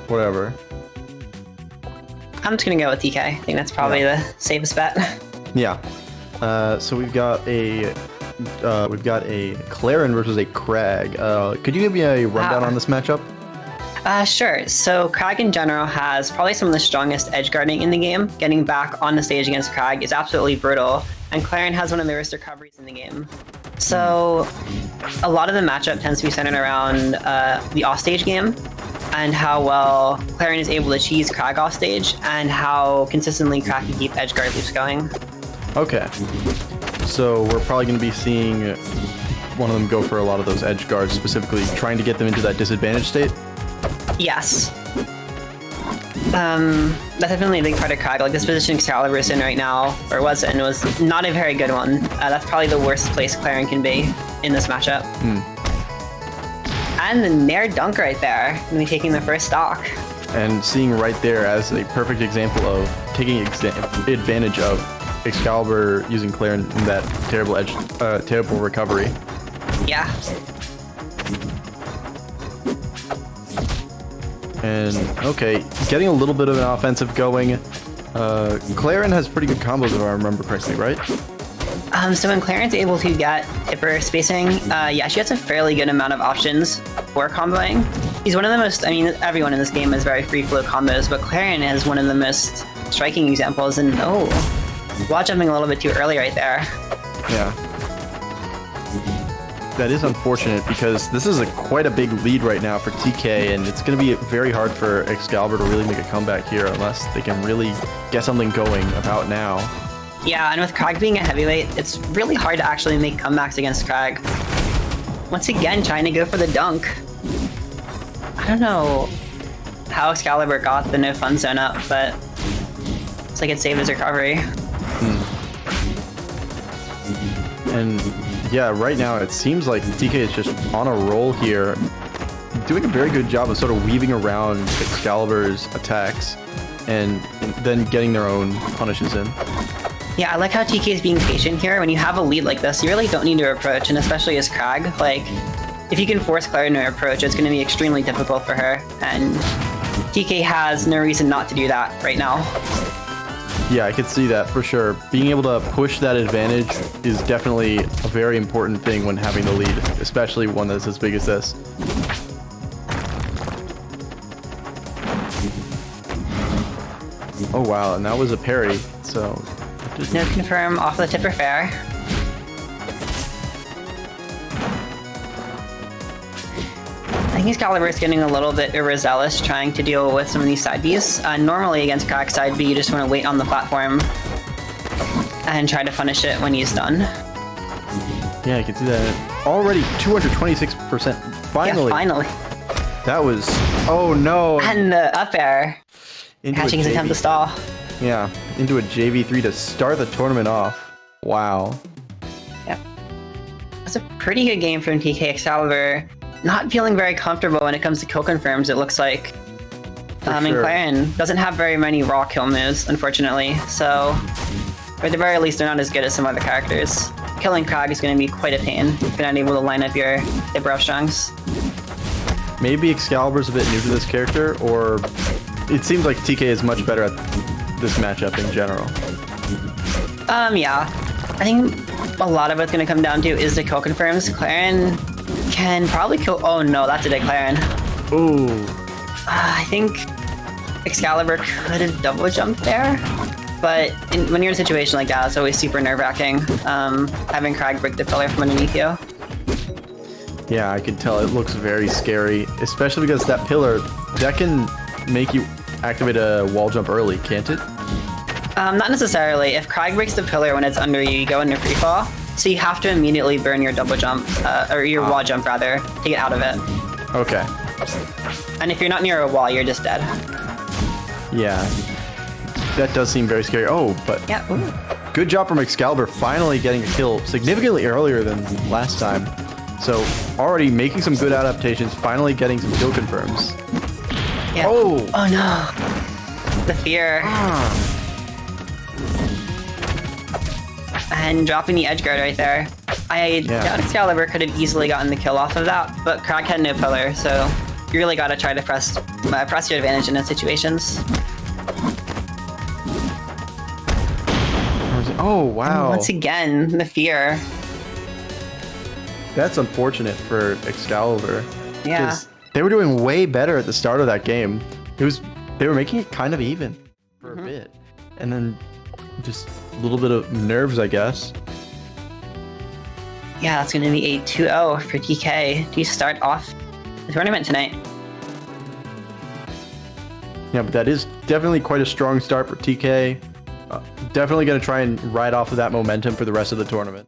whatever. I'm just gonna go with TK. I think that's probably the safest bet. Yeah. So we've got a Clairen versus a Kragg. Could you give me a rundown on this matchup? Sure. So Kragg in general has probably some of the strongest edge guarding in the game. Getting back on the stage against Kragg is absolutely brutal, and Clairen has one of the worst recoveries in the game. So a lot of the matchup tends to be centered around the offstage game, and how well Clairen is able to cheese Kragg offstage, and how consistently Kragg can keep edge guard loops going. Okay. So we're probably going to be seeing one of them go for a lot of those edge guards, specifically trying to get them into that disadvantage state. Yes. That's definitely a big part of Kragg. Like, this position Excalibur is in right now, or was in, was not a very good one. That's probably the worst place Clairen can be in this matchup. And the Nair dunk right there, going to be taking the first stock. And seeing right there as a perfect example of taking advantage of Excalibur using Clairen in that terrible recovery. Yeah. And okay, getting a little bit of an offensive going. Clairen has pretty good combos if I remember correctly, right? So when Clairen's able to get hipper spacing, yeah, she has a fairly good amount of options for comboing. He's one of the most, I mean, everyone in this game has very free flow combos, but Clairen is one of the most striking examples. And wall jumping a little bit too early right there. Yeah. That is unfortunate because this is quite a big lead right now for TK, and it's going to be very hard for Excalibur to really make a comeback here unless they can really get something going about now. Yeah, and with Kragg being a heavyweight, it's really hard to actually make comebacks against Kragg. Once again, trying to go for the dunk. I don't know how Excalibur got the no fun zone up, but it's like it saved his recovery. And yeah, right now it seems like TK is just on a roll here, doing a very good job of sort of weaving around Excalibur's attacks and then getting their own punishes in. Yeah, I like how TK is being patient here. When you have a lead like this, you really don't need to approach, and especially as Kragg, like, if you can force Clairen to approach, it's going to be extremely difficult for her, and TK has no reason not to do that right now. Yeah, I could see that for sure. Being able to push that advantage is definitely a very important thing when having the lead, especially one that's as big as this. Oh wow, and that was a parry, so... No confirm off the tipper fair. I think Excalibur is getting a little bit overzealous trying to deal with some of these side Bs. Normally against Kragg side B, you just want to wait on the platform and try to punish it when he's done. Yeah, I can see that. Already 226%. Finally. Yeah, finally. That was... Oh no. And the up air. Catching his attempt to stall. Yeah, into a JV3 to start the tournament off. Wow. Yep. That's a pretty good game from TK. Excalibur not feeling very comfortable when it comes to kill confirms, it looks like. And Clairen doesn't have very many raw kill moves, unfortunately, so at the very least they're not as good as some other characters. Killing Kragg is going to be quite a pain if you're not able to line up your Hipper strongs. Maybe Excalibur's a bit new to this character, or it seems like TK is much better at this matchup in general. Yeah. I think a lot of what's going to come down to is the kill confirms. Clairen can probably kill... Oh no, that's a dead Clairen. Ooh. I think Excalibur could have double jumped there, but when you're in a situation like that, it's always super nerve-wracking, having Kragg break the pillar from underneath you. Yeah, I can tell it looks very scary, especially because that pillar, that can make you activate a wall jump early, can't it? Not necessarily. If Kragg breaks the pillar when it's under you, you go into free fall, so you have to immediately burn your double jump, or your wall jump rather, to get out of it. Okay. And if you're not near a wall, you're just dead. Yeah. That does seem very scary. Oh, but yeah. Ooh. Good job from Excalibur finally getting a kill significantly earlier than last time. So already making some good adaptations, finally getting some kill confirms. Yeah. Oh! Oh no! The fear. And dropping the edge guard right there. I doubt Excalibur could have easily gotten the kill off of that, but Kragg had no pillar, so you really gotta try to press your advantage in those situations. Oh, wow. Once again, the fear. That's unfortunate for Excalibur. Yeah. 'Cause they were doing way better at the start of that game. They were making it kind of even for a bit. And then just a little bit of nerves, I guess. Yeah, it's gonna be a 2-0 for TK to start off the tournament tonight. Yeah, but that is definitely quite a strong start for TK. Definitely going to try and ride off of that momentum for the rest of the tournament.